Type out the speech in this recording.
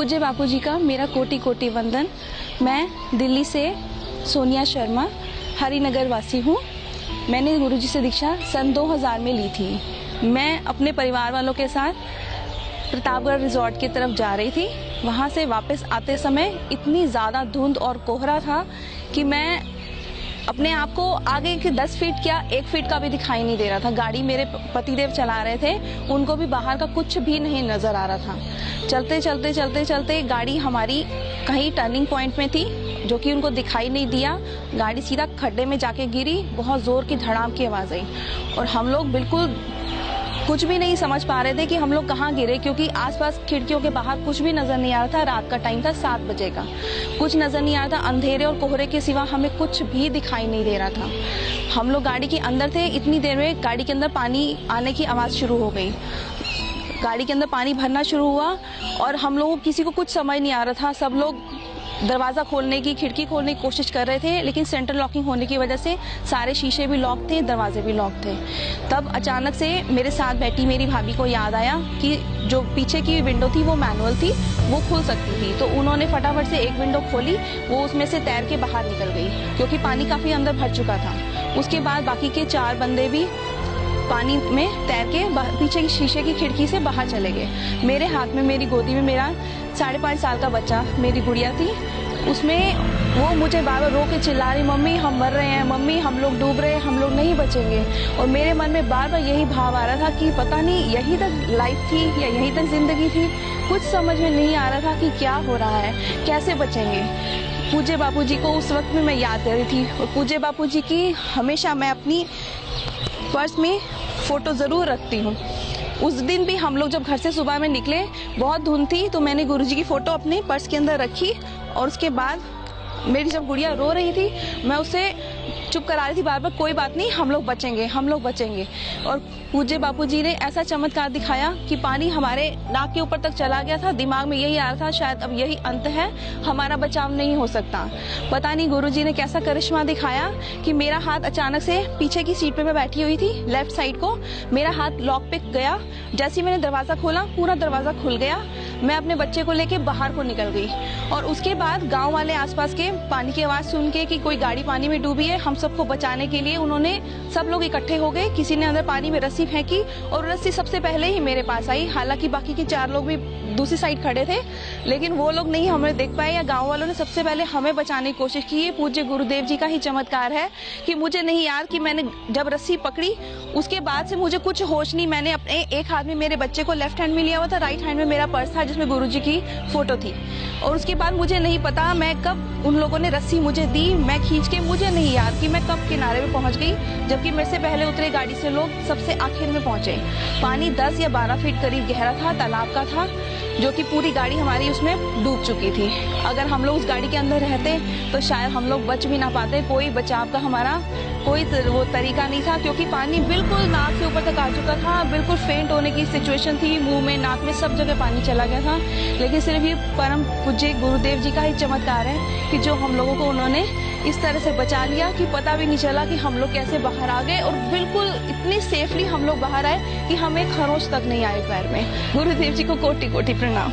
पूज्य बापूजी का मेरा कोटि कोटि वंदन। मैं दिल्ली से सोनिया शर्मा हरिनगर वासी हूँ। मैंने गुरुजी से दीक्षा सन 2000 में ली थी। मैं अपने परिवार वालों के साथ प्रतापगढ़ रिजॉर्ट की तरफ जा रही थी। वहाँ से वापस आते समय इतनी ज़्यादा धुंध और कोहरा था कि मैं अपने आप को आगे के 10 फीट क्या 1 फीट का भी दिखाई नहीं दे रहा था। गाड़ी मेरे पतिदेव चला रहे थे, उनको भी बाहर का कुछ भी नहीं नज़र आ रहा था। चलते चलते चलते चलते गाड़ी हमारी कहीं टर्निंग पॉइंट में थी जो कि उनको दिखाई नहीं दिया। गाड़ी सीधा खड्डे में जाके गिरी, बहुत ज़ोर की धड़ाम की आवाज़ आई और हम लोग बिल्कुल कुछ भी नहीं समझ पा रहे थे कि हम लोग कहाँ गिरे, क्योंकि आसपास खिड़कियों के बाहर कुछ भी नज़र नहीं आ रहा था। रात का टाइम था, 7 बजे का, कुछ नज़र नहीं आ रहा था। अंधेरे और कोहरे के सिवा हमें कुछ भी दिखाई नहीं दे रहा था। हम लोग गाड़ी के अंदर थे। इतनी देर में गाड़ी के अंदर पानी आने की आवाज़ शुरू हो गई। गाड़ी के अंदर पानी भरना शुरू हुआ और हम लोगों किसी को कुछ समझ नहीं आ रहा था। सब लोग दरवाज़ा खोलने की, खिड़की खोलने की कोशिश कर रहे थे, लेकिन सेंट्रल लॉकिंग होने की वजह से सारे शीशे भी लॉक थे, दरवाजे भी लॉक थे। तब अचानक से मेरे साथ बैठी मेरी भाभी को याद आया कि जो पीछे की विंडो थी वो मैनुअल थी, वो खुल सकती थी। तो उन्होंने फटाफट से एक विंडो खोली, वो उसमें से तैर के बाहर निकल गई क्योंकि पानी काफ़ी अंदर भर चुका था। उसके बाद बाकी के 4 बंदे भी पानी में तैर के पीछे की शीशे की खिड़की से बाहर चले गए। मेरे हाथ में, मेरी गोदी में मेरा 5.5 साल का बच्चा, मेरी गुड़िया थी। उसमें वो मुझे बार बार रो के चिल्ला रही, मम्मी हम मर रहे हैं, मम्मी हम लोग डूब रहे हैं, हम लोग नहीं बचेंगे। और मेरे मन में बार बार यही भाव आ रहा था कि पता नहीं यहीं तक लाइफ थी या यहीं तक जिंदगी थी। कुछ समझ में नहीं आ रहा था कि क्या हो रहा है, कैसे बचेंगे। पूज्य बापूजी को उस वक्त में मैं याद कर रही थी और पूज्य बापूजी की हमेशा मैं अपनी पर्स में फ़ोटो ज़रूर रखती हूँ। उस दिन भी हम लोग जब घर से सुबह में निकले, बहुत धुंध थी, तो मैंने गुरुजी की फ़ोटो अपने पर्स के अंदर रखी और उसके बाद मेरी जब गुड़िया रो रही थी, मैं उसे चुप करा रही थी बार बार, कोई बात नहीं, हम लोग बचेंगे, हम लोग बचेंगे। और पूज्य बापूजी ने ऐसा चमत्कार दिखाया कि पानी हमारे नाक के ऊपर तक चला गया था। दिमाग में यही आ रहा था शायद अब यही अंत है, हमारा बचाव नहीं हो सकता। पता नहीं गुरुजी ने कैसा करिश्मा दिखाया कि मेरा हाथ अचानक से, पीछे की सीट पे मैं बैठी हुई थी लेफ्ट साइड को, मेरा हाथ लॉक पे गया। जैसे ही मैंने दरवाज़ा खोला, पूरा दरवाज़ा खुल गया। मैं अपने बच्चे को लेके बाहर को निकल गई और उसके बाद गाँव वाले आसपास के पानी की आवाज़ सुन के कि कोई गाड़ी पानी में डूबी है, हम सबको बचाने के लिए उन्होंने सब लोग इकट्ठे हो गए। किसी ने अंदर पानी में रस्सी फेंकी और रस्सी सबसे पहले ही मेरे पास आई। हालांकि बाकी के 4 लोग भी दूसरी साइड खड़े थे, लेकिन वो लोग नहीं हमें देख पाए या गांव वालों ने सबसे पहले हमें बचाने की कोशिश की। ये पूज्य गुरुदेव जी का ही चमत्कार है कि मुझे नहीं याद कि मैंने जब रस्सी पकड़ी उसके बाद से मुझे कुछ होश नहीं। मैंने अपने एक हाथ में मेरे बच्चे को लेफ्ट हैंड में लिया हुआ था, राइट हैंड में मेरा पर्स था जिसमें गुरुजी की फोटो थी। और उसके बाद मुझे नहीं पता मैं कब उन लोगों ने रस्सी मुझे दी, मैं खींच के, मुझे नहीं याद कि मैं कब किनारे पे पहुंच गई, जबकि मेरे से पहले उतरे गाड़ी से लोग सबसे आखिर में पहुंचे। पानी 10 या 12 फीट करीब गहरा था, तालाब का था, जो कि पूरी गाड़ी हमारी उसमें डूब चुकी थी। अगर हम लोग उस गाड़ी के अंदर रहते तो शायद हम लोग बच भी ना पाते। कोई बचाव का हमारा कोई वो तरीका नहीं था, क्योंकि पानी बिल्कुल नाक से ऊपर तक आ चुका था। बिल्कुल फेंट होने की सिचुएशन थी, मुंह में, नाक में, सब जगह पानी चला गया था। लेकिन सिर्फ ये परम पूज्य गुरुदेव जी का ही चमत्कार है कि जो हम लोगों को उन्होंने इस तरह से बचा लिया कि पता भी नहीं चला कि हम लोग कैसे बाहर आ गए और बिल्कुल इतनी सेफली हम लोग बाहर आए कि हमें खरोंच तक नहीं आए पैर में। गुरुदेव जी को कोटि कोटि प्रणाम।